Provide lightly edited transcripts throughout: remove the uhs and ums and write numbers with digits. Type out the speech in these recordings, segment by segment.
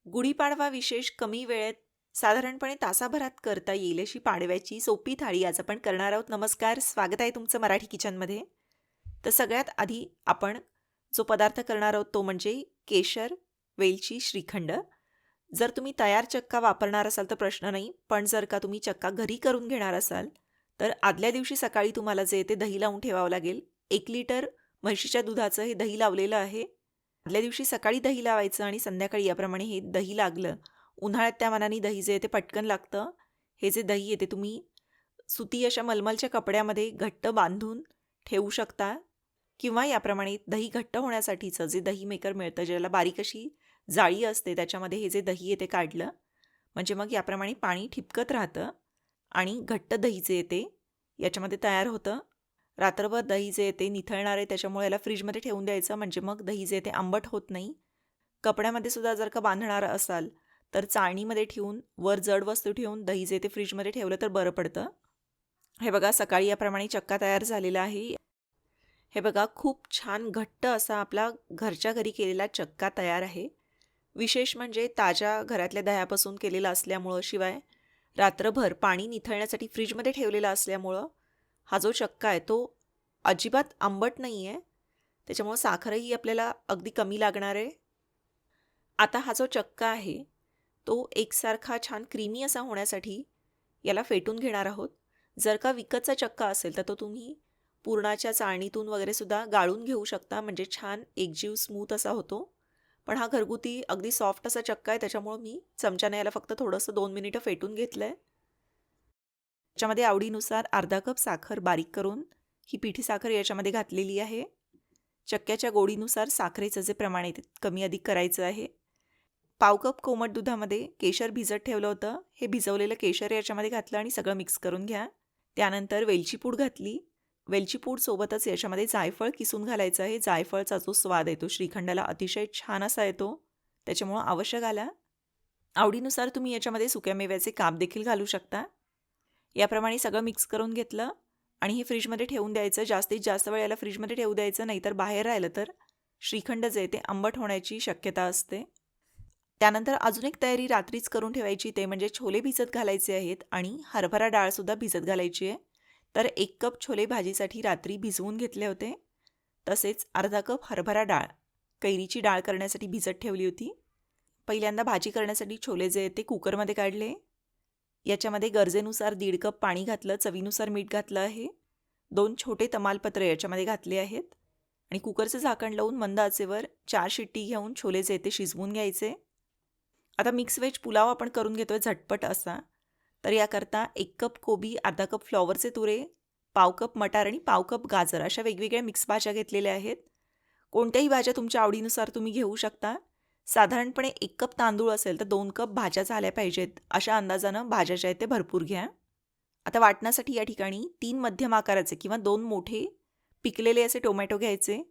गुढीपाडवा विशेष कमी वेळेत साधारणपणे तासाभरात करता येईल अशी पाडव्याची सोपी थाळी आज आपण करणार आहोत. नमस्कार, स्वागत आहे तुमचं मराठी किचनमध्ये. तर सगळ्यात आधी आपण जो पदार्थ करणार आहोत तो म्हणजे केशर, वेलची, श्रीखंड. जर तुम्ही तयार चक्का वापरणार असाल तर प्रश्न नाही, पण जर का तुम्ही चक्का घरी करून घेणार असाल तर आदल्या दिवशी सकाळी तुम्हाला जे ते दही लावून ठेवावं लागेल. 1 लिटर म्हशीच्या दुधाचं हे दही लावलेलं आहे. आदल्या दिवशी सकाळी दही लावायचं आणि संध्याकाळी याप्रमाणे हे दही लागलं. उन्हाळ्यात त्या मानाने दही जे आहे ते पटकन लागतं. हे जे दही आहे ते तुम्ही सुती अशा मलमलच्या कपड्यामध्ये घट्ट बांधून ठेवू शकता किंवा याप्रमाणे दही घट्ट होण्यासाठीचं जे दही मेकर मिळतं, ज्याला बारीक अशी जाळी असते, त्याच्यामध्ये हे जे दही आहे ते काढलं म्हणजे मग याप्रमाणे पाणी ठिपकत राहतं आणि घट्ट दही जे आहे ते याच्यामध्ये तयार होतं. रात्रभर दही जे आहे ते निथळणार आहे, त्याच्यामुळे याला फ्रीजमध्ये ठेवून द्यायचं म्हणजे मग दही जे आहे ते आंबट होत नाही. कपड्यामध्ये सुद्धा जर का बांधणार असाल तर चाळणीमध्ये ठेवून वर जड वस्तू ठेवून दही जे ते फ्रीजमध्ये ठेवलं तर बरं पडतं. हे बघा, सकाळी याप्रमाणे चक्का तयार झालेला आहे. हे बघा, खूप छान घट्ट असा आपला घरच्या घरी केलेला चक्का तयार आहे. विशेष म्हणजे ताज्या घरातल्या दह्यापासून केलेला असल्यामुळं, शिवाय रात्रभर पाणी निथळण्यासाठी फ्रीजमध्ये ठेवलेला असल्यामुळं हा जो चक्का आहे तो अजिबात आंबट नाही आहे. त्याच्यामुळं साखरही आपल्याला अगदी कमी लागणार आहे. आता हा जो चक्का आहे तो एकसारखा छान क्रीमी असा होण्यासाठी याला फेटून घेणार आहोत. जर का विकतचा चक्का असेल तर तो तुम्ही पुरणाच्या चाळणीतून वगैरे सुद्धा गाळून घेऊ शकता, म्हणजे छान एकजीव स्मूथ असा होतो. पण हा घरगुती अगदी सॉफ्ट असा चक्का आहे, त्याच्यामुळं मी चमच्याने याला फक्त थोडंसं 2 मिनिटं फेटून घेतलं आहे. त्याच्यामध्ये आवडीनुसार अर्धा कप साखर बारीक करून ही पिठी साखर याच्यामध्ये घातलेली आहे. चक्क्याच्या गोडीनुसार साखरेचं जे प्रमाण आहे ते कमी अधिक करायचं आहे. पाव कप कोमट दुधामध्ये केशर भिजत ठेवलं होतं. हे भिजवलेलं केशर याच्यामध्ये घातलं आणि सगळं मिक्स करून घ्या. त्यानंतर वेलची पूड घातली. वेलची पूड सोबतच याच्यामध्ये जायफळ किसून घालायचं आहे. जायफळचा जो स्वाद येतो श्रीखंडाला अतिशय छान असा येतो, त्याच्यामुळं अवश्य घाला. आवडीनुसार तुम्ही याच्यामध्ये सुक्या मेव्याचे काप देखील घालू शकता. याप्रमाणे सगळं मिक्स करून घेतलं आणि हे फ्रीजमध्ये ठेवून द्यायचं. जास्तीत जास्त वेळ याला फ्रीजमध्ये ठेवू द्यायचं, नाहीतर बाहेर राहिलं तर श्रीखंड जे ते आंबट होण्याची शक्यता असते. त्यानंतर अजून एक तयारी रात्रीच करून ठेवायची, ते म्हणजे छोले भिजत घालायचे आहेत आणि हरभरा डाळसुद्धा भिजत घालायची आहे. तर 1 कप छोले भाजीसाठी रात्री भिजवून घेतले होते. तसेच अर्धा कप हरभरा डाळ कैरीची डाळ करण्यासाठी भिजत ठेवली होती. पहिल्यांदा भाजी करण्यासाठी छोले जे आहेत ते कुकरमध्ये काढले. याच्यामध्ये गरजेनुसार 1.5 कप पाणी घातलं, चवीनुसार मीठ घातलं आहे. 2 छोटे तमालपत्र याच्यामध्ये घातले आहेत आणि कुकरचं झाकण लावून मंद आचेवर 4 शिट्टी घेऊन छोले जे ते शिजवून घ्यायचे. आता मिक्स व्हेज पुलाव आपण करून घेतो आहे झटपट असा. तर याकरता 1 कप कोबी, अर्धा कप फ्लॉवरचे तुरे, पाव कप मटार आणि पाव कप गाजर अशा वेगवेगळ्या मिक्स भाज्या घेतलेल्या आहेत. कोणत्याही भाज्या तुमच्या आवडीनुसार तुम्ही घेऊ शकता. साधारणपणे 1 कप तांदूळ असेल तर 2 कप भाज्या झाल्या पाहिजेत, अशा अंदाजानं भाज्या ज्या आहेत ते भरपूर घ्या. आता वाटण्यासाठी या ठिकाणी 3 मध्यम आकाराचे किंवा 2 मोठे पिकलेले असे टोमॅटो घ्यायचे.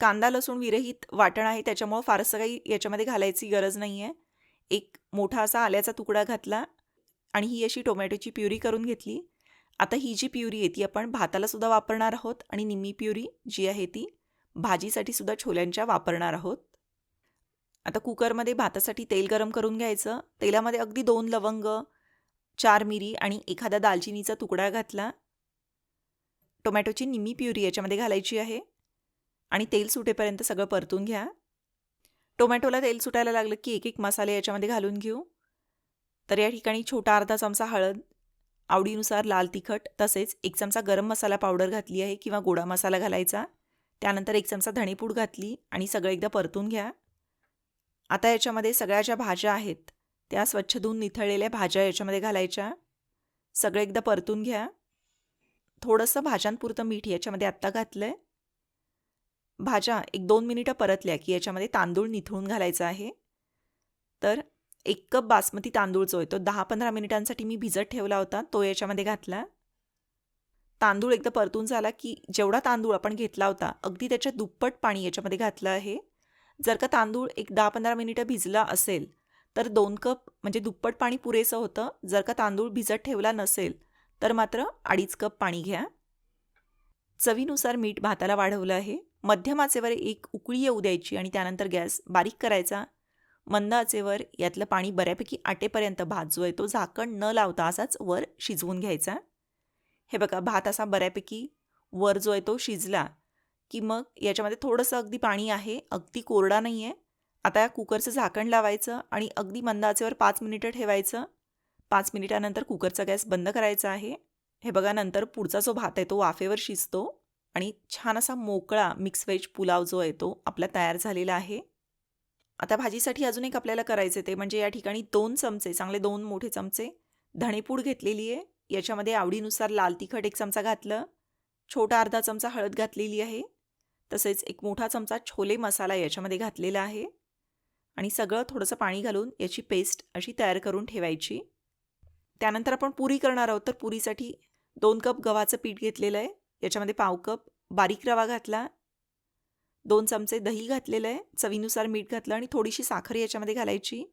कांदा लसूण विरहित वाटण आहे, त्याच्यामुळं फारसं काही याच्यामध्ये घालायची गरज नाही आहे. एक मोठा असा आल्याचा तुकडा घातला आणि ही अशी टोमॅटोची प्युरी करून घेतली. आता ही जी प्युरी आहे ती आपण भाताला सुद्धा वापरणार आहोत आणि निम्मी प्युरी जी आहे ती भाजीसाठी सुद्धा छोल्यांच्या वापरणार आहोत. आता कुकरमध्ये भातासाठी तेल गरम करून घ्यायचं. तेलामध्ये अगदी 2 लवंग, 4 मिरी आणि एखादा दालचिनीचा तुकडा घातला. टोमॅटोची निम्मी प्युरी याच्यामध्ये घालायची आहे आणि तेल सुटेपर्यंत सगळं परतून घ्या. टोमॅटोला तेल सुटायला लागलं की एक एक मसाले याच्यामध्ये घालून घेऊ. तर या ठिकाणी छोटा अर्धा चमचा हळद, आवडीनुसार लाल तिखट, तसेच 1 चमचा गरम मसाला पावडर घातली आहे किंवा गोडा मसाला घालायचा. त्यानंतर 1 चमचा धणेपूड घातली आणि सगळं एकदा परतून घ्या. आता याच्यामध्ये सगळ्या ज्या भाज्या आहेत त्या स्वच्छ धुवून निथळलेल्या भाज्या याच्यामध्ये घालायच्या. सगळं एकदा परतून घ्या. थोडंसं भाज्यांपुरतं मीठ याच्यामध्ये आत्ता घातलं आहे. भाज्या 1-2 मिनिटं परतल्या की याच्यामध्ये तांदूळ निथळून घालायचा आहे. तर 1 कप बासमती तांदूळ जो आहे तो 10-15 मिनिटांसाठी मी भिजत ठेवला होता, तो याच्यामध्ये घातला. तांदूळ एकदा परतून झाला की जेवढा तांदूळ आपण घेतला होता अगदी त्याच्या दुप्पट पाणी याच्यामध्ये घातलं आहे. जर का तांदूळ एक 10-15 मिनिटं भिजला असेल तर 2 कप म्हणजे दुप्पट पाणी पुरेसं होतं. जर का तांदूळ भिजत ठेवला नसेल तर मात्र 2.5 कप पाणी घ्या. चवीनुसार मीठ भाताला वाढवलं आहे. मध्यम आचेवर एक उकळी येऊ द्यायची आणि त्यानंतर गॅस बारीक करायचा. मंद आचेवर यातलं पाणी बऱ्यापैकी आटेपर्यंत भात जो आहे तो झाकण न लावता असाच वर शिजवून घ्यायचा. हे बघा, भात असा बऱ्यापैकी वर जो आहे तो शिजला की मग याच्यामध्ये थोडंसं अगदी पाणी आहे, अगदी कोरडा नाही आहे. आता या कुकरचं झाकण लावायचं आणि अगदी मंद आचेवर 5 मिनिटं ठेवायचं. 5 मिनिटानंतर कुकरचा गॅस बंद करायचा आहे. हे बघा, नंतर पुढचा जो भात आहे तो वाफेवर शिजतो आणि छान असा मोकळा मिक्स व्हेज पुलाव जो आहे तो आपला तयार झालेला आहे. आता भाजीसाठी अजून एक आपल्याला करायचे ते म्हणजे या ठिकाणी 2 चमचे, चांगले 2 मोठे चमचे धणेपूड घेतलेली आहे. याच्यामध्ये आवडीनुसार लाल तिखट 1 चमचा घातलं, छोटा अर्धा चमचा हळद घातलेली आहे, तसेच 1 मोठा चमचा छोले मसाला याच्यामध्ये घातलेला आहे आणि सगळं थोडंसं पाणी घालून याची पेस्ट अशी तयार करून ठेवायची. त्यानंतर आपण पुरी करणार आहोत, तर पुरीसाठी 2 कप गव्हाचं पीठ घेतलेलं आहे. याच्यामध्ये पाव कप बारीक रवा घातला, 2 चमचे दही घातलेलं आहे, चवीनुसार मीठ घातलं आणि थोडीशी साखर याच्यामध्ये घालायची.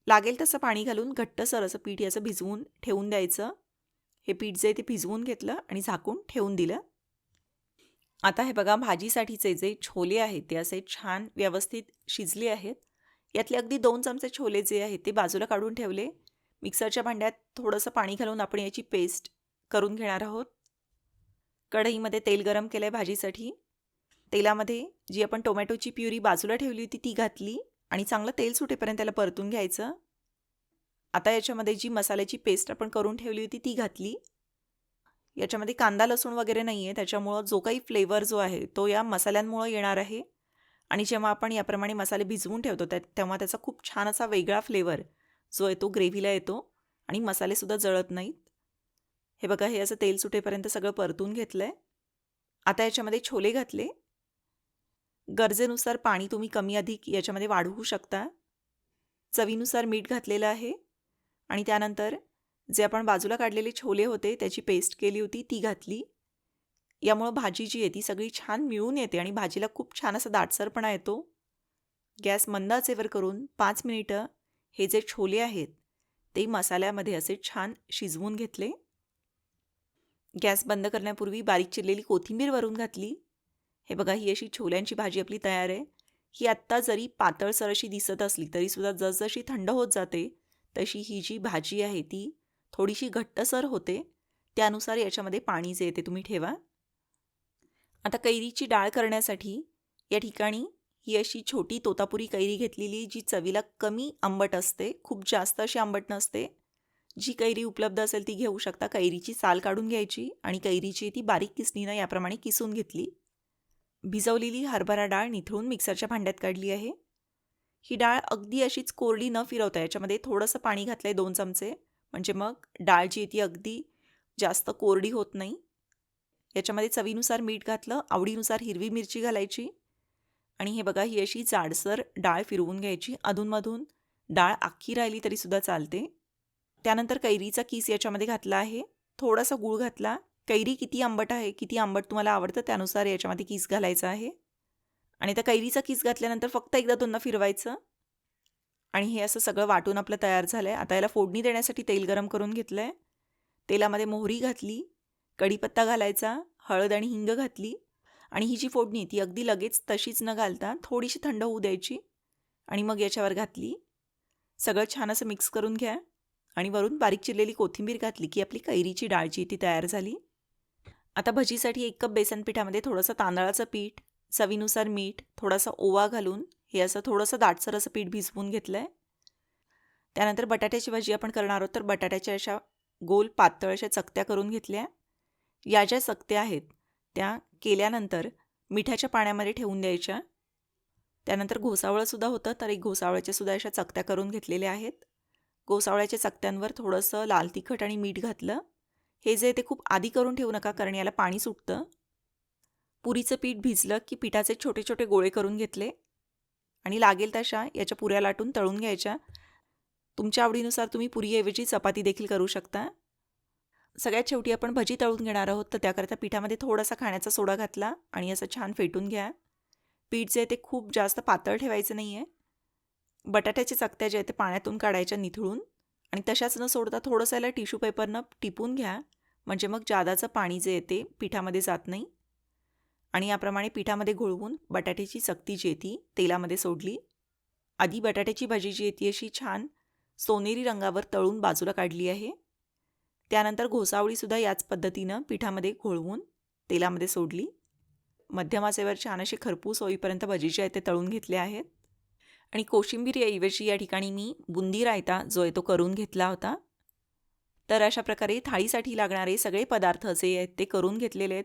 लागेल तसं पाणी घालून घट्टसर असं पीठ याचं भिजवून ठेवून द्यायचं. हे पीठ जे ते भिजवून घेतलं आणि झाकून ठेवून दिलं. आता हे बघा, भाजीसाठीचे जे छोले आहेत ते असे छान व्यवस्थित शिजले आहेत. यातले अगदी 2 चमचे छोले जे आहेत ते बाजूला काढून ठेवले. मिक्सरच्या भांड्यात थोडंसं पाणी घालून आपण याची पेस्ट करून घेणार आहोत. कढईमध्ये तेल गरम केलं आहे भाजीसाठी. तेलामध्ये जी आपण टोमॅटोची प्युरी बाजूला ठेवली होती ती घातली आणि चांगलं तेल सुटेपर्यंत त्याला परतून घ्यायचं. आता याच्यामध्ये जी मसाल्याची पेस्ट आपण करून ठेवली होती ती घातली. याच्यामध्ये कांदा लसूण वगैरे नाही आहे, त्याच्यामुळं जो काही फ्लेवर जो आहे तो या मसाल्यांमुळं येणार आहे. आणि जेव्हा आपण याप्रमाणे मसाले भिजवून ठेवतो तेव्हा त्याचा खूप छान असा वेगळा फ्लेवर जो आहे तो ग्रेव्हीला येतो आणि मसालेसुद्धा जळत नाहीत. हे बघा, हे असं तेल सुटेपर्यंत सगळं परतून घेतलं आहे. आता याच्यामध्ये छोले घातले. गरजेनुसार पाणी तुम्ही कमी अधिक याच्यामध्ये वाढवू शकता. चवीनुसार मीठ घातलेलं आहे आणि त्यानंतर जे आपण बाजूला काढलेले छोले होते त्याची पेस्ट केली होती ती घातली. यामुळं भाजी जी आहे ती सगळी छान मिळून येते आणि भाजीला खूप छान असा दाटसरपणा येतो. गॅस मंद आचेवर करून 5 मिनिटं हे जे छोले आहेत ते मसाल्यामध्ये असे छान शिजवून घेतले. गॅस बंद करण्यापूर्वी बारीक चिरलेली कोथिंबीर वरून घातली. हे बघा, ही अशी छोल्यांची भाजी आपली तयार आहे. ही आत्ता जरी पातळसर अशी दिसत असली तरीसुद्धा जसजशी थंड होत जाते तशी ही जी भाजी आहे ती थोडीशी घट्टसर होते. त्यानुसार याच्यामध्ये पाणी जे येते तुम्ही ठेवा. आता कैरीची डाळ करण्यासाठी या ठिकाणी ही अशी छोटी तोतापुरी कैरी घेतलेली जी चवीला कमी आंबट असते, खूप जास्त अशी आंबट नसते. जी कैरी उपलब्ध असेल ती घेऊ शकता. कैरीची साल काढून घ्यायची आणि कैरीची ती बारीक किसणीनं याप्रमाणे किसून घेतली. भिजवलेली हरभरा डाळ निथळून मिक्सरच्या भांड्यात काढली आहे. ही डाळ अगदी अशीच कोरडी न फिरवता याच्यामध्ये थोडंसं पाणी घातलं आहे 2 चमचे, म्हणजे मग डाळ जी आहे ती अगदी जास्त कोरडी होत नाही. याच्यामध्ये चवीनुसार मीठ घातलं, आवडीनुसार हिरवी मिरची घालायची आणि हे बघा, ही अशी जाडसर डाळ फिरवून घ्यायची. अधूनमधून डाळ अख्खी राहिली तरीसुद्धा चालते. त्यानंतर कैरीचा किस याच्यामध्ये घातला आहे, थोडासा गूळ घातला. कैरी किती आंबट आहे, किती आंबट तुम्हाला आवडतं त्यानुसार याच्यामध्ये किस घालायचा आहे आणि त्या कैरीचा किस घातल्यानंतर फक्त एकदा दोनदा फिरवायचं आणि हे असं सगळं वाटून आपलं तयार झालं आहे. आता याला फोडणी देण्यासाठी तेल गरम करून घेतलं आहे. तेलामध्ये मोहरी घातली, कढीपत्ता घालायचा, हळद आणि हिंग घातली आणि ही जी फोडणी ती अगदी लगेच तशीच न घालता थोडीशी थंड होऊ द्यायची आणि मग याच्यावर घातली. सगळं छान असं मिक्स करून घ्या आणि वरून बारीक चिरलेली कोथिंबीर घातली की आपली कैरीची डाळची ती तयार झाली. आता भजीसाठी 1 कप बेसन पिठामध्ये थोडंसं तांदळाचं पीठ, चवीनुसार मीठ, थोडासा ओवा घालून हे असं थोडंसं दाटसर असं पीठ भिजवून घेतलं आहे. त्यानंतर बटाट्याची भाजी आपण करणार आहोत, तर बटाट्याच्या अशा गोल पातळ अशा चकत्या करून घेतल्या. या ज्या चकत्या आहेत त्या केल्यानंतर मिठाच्या पाण्यामध्ये ठेवून द्यायच्या. त्यानंतर घोसावळंसुद्धा होतं, तर एक घोसावळ्याच्यासुद्धा अशा चकत्या करून घेतलेल्या आहेत. घोसावळ्याच्या चकत्यांवर थोडंसं लाल तिखट आणि मीठ घातलं. हे जे ते खूप आधी करून ठेवू नका, कारण याला पाणी सुटतं. पुरीचं पीठ भिजलं की पिठाचे छोटे छोटे गोळे करून घेतले आणि लागेल तशा याच्या पुऱ्या लाटून तळून घ्यायच्या. तुमच्या आवडीनुसार तुम्ही पुरीऐवजी चपाती देखील करू शकता. सगळ्यात शेवटी आपण भजी तळून घेणार आहोत, तर त्याकरता पिठामध्ये थोडासा खाण्याचा सोडा घातला आणि असं छान फेटून घ्या. पीठ जे ते खूप जास्त पातळ ठेवायचं नाही आहे. बटाट्याच्या चकत्या जे आहेत ते पाण्यातून काढायच्या निथळून आणि तशाच न सोडता थोडंसं याला टिश्यू पेपरनं टिपून घ्या, म्हणजे मग जादाचं पाणी जे आहे ते पिठामध्ये जात नाही. आणि याप्रमाणे पिठामध्ये घोळवून बटाट्याची चकती जी आहे ती तेलामध्ये सोडली. आधी बटाट्याची भाजी जी आहे ती अशी छान सोनेरी रंगावर तळून बाजूला काढली आहे. त्यानंतर घोसावळीसुद्धा याच पद्धतीनं पिठामध्ये घोळवून तेलामध्ये सोडली. मध्यम आचेवर छान असे खरपूस होईपर्यंत भजी जे आहेत ते तळून घेतले आहेत. आणि कोशिंबीर ऐवजी या ठिकाणी मी बुंदी रायता जो आहे तो करून घेतला होता. तर अशा प्रकारे थाळीसाठी लागणारे सगळे पदार्थ जे आहेत ते करून घेतलेले आहेत.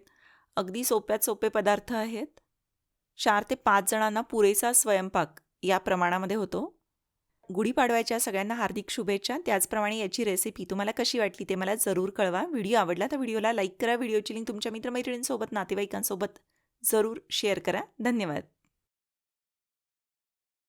अगदी सोप्यात सोपे पदार्थ आहेत. 4 ते 5 जणांना पुरेसा स्वयंपाक या प्रमाणामध्ये होतो. गुढीपाडव्याच्या सगळ्यांना हार्दिक शुभेच्छा. त्याचप्रमाणे याची रेसिपी तुम्हाला कशी वाटली ते मला जरूर कळवा. व्हिडिओ आवडला तर व्हिडिओला लाईक करा. व्हिडिओची लिंक तुमच्या मित्रमैत्रिणींसोबत, नातेवाईकांसोबत जरूर शेअर करा. धन्यवाद.